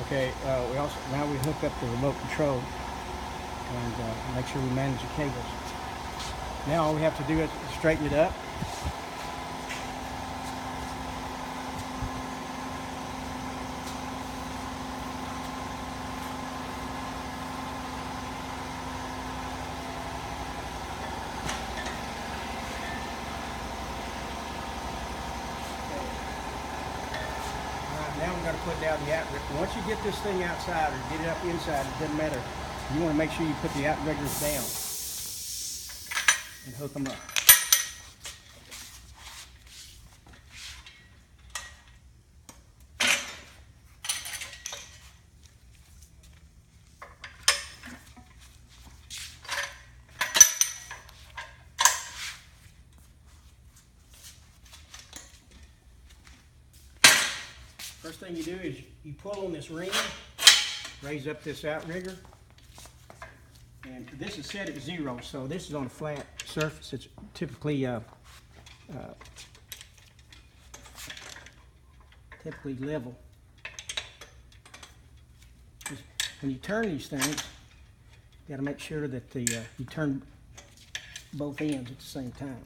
Okay, now we hook up the remote control and make sure we manage the cables. Now all we have to do is straighten it up. Now we're going to put down the outrigger. Once you get this thing outside or get it up inside, it doesn't matter. You want to make sure you put the outriggers down and hook them up. First thing you do is you pull on this ring, raise up this outrigger, and this is set at 0, so this is on a flat surface. It's typically level. When you turn these things, you got to make sure that you turn both ends at the same time.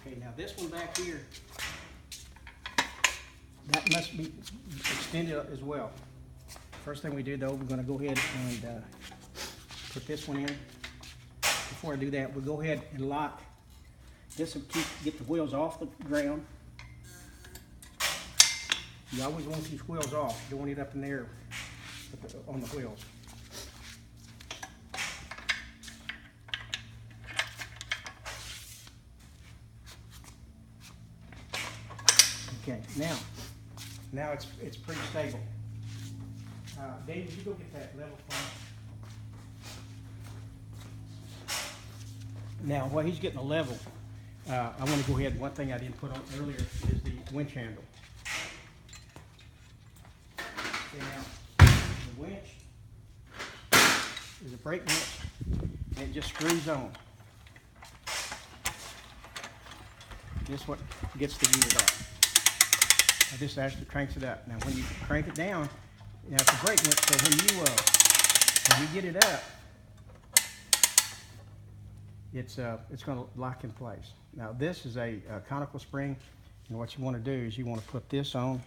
Okay, now this one back here, that must be extended as well. First thing we do though, we're going to go ahead and put this one in. Before I do that, we'll go ahead and lock. This will get the wheels off the ground. You always want these wheels off. You don't want it up in the air on the wheels. Okay, now it's pretty stable. Dave, you go get that level for me. Now, while he's getting a level, I want to go ahead. One thing I didn't put on earlier is the winch handle. Okay, now the winch is a brake winch, and it just screws on. This is what gets the unit off. This actually cranks it up. Now, when you crank it down, it's a brake winch, so when you get it up, it's going to lock in place. Now, this is a conical spring, and what you want to do is you want to put this on.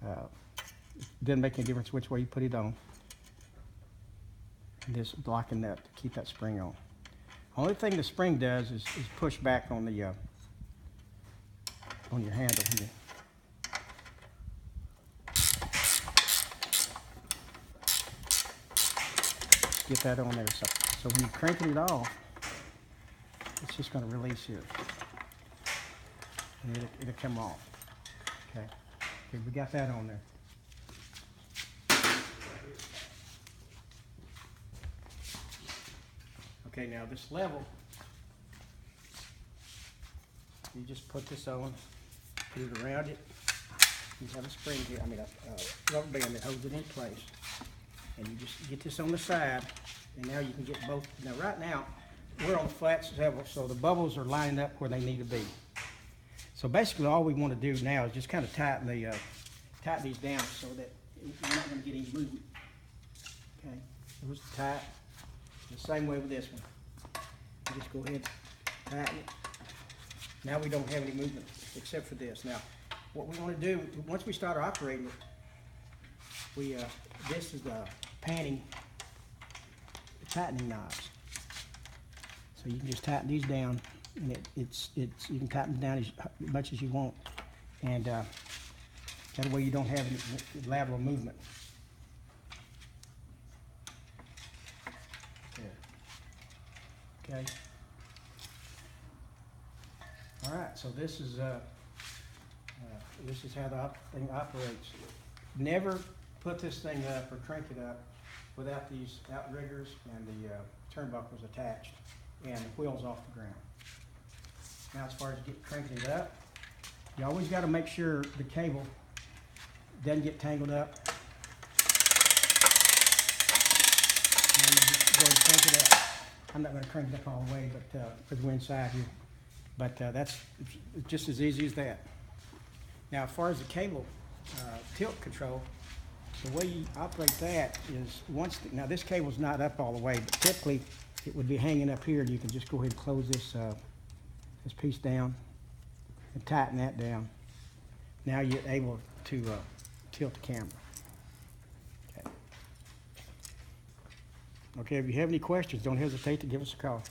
It doesn't make any difference which way you put it on. And just locking that to keep that spring on. Only thing the spring does is push back on the on your handle here. Get that on there. So when you're cranking it off, it's just going to release here. And it'll come off. Okay, we got that on there. Okay, now this level, you just put this on, put it around it. You have a spring here, a rubber band that holds it in place. And you just get this on the side, and now you can get both. Now right now, we're on the flat level, so the bubbles are lining up where they need to be. So basically all we want to do now is just kind of tighten these down so that you're not going to get any movement. Okay, here's the tight. The same way with this one. You just go ahead and tighten it. Now we don't have any movement except for this. Now, what we want to do, once we start operating it, this is the tightening knobs. So you can just tighten these down, and you can tighten them down as much as you want, and that way you don't have any lateral movement. There. Okay. All right. So this is how the thing operates. Never put this thing up or crank it up without these outriggers and the turnbuckles attached and the wheels off the ground. Now as far as cranking it up, you always got to make sure the cable doesn't get tangled up. And you just go and crank it up. I'm not going to crank it up all the way, but because we're inside here. But that's just as easy as that. Now as far as the cable tilt control, the way you operate that is now this cable's not up all the way, but typically it would be hanging up here, and you can just go ahead and close this this piece down and tighten that down. Now you're able to tilt the camera. Okay, if you have any questions, don't hesitate to give us a call.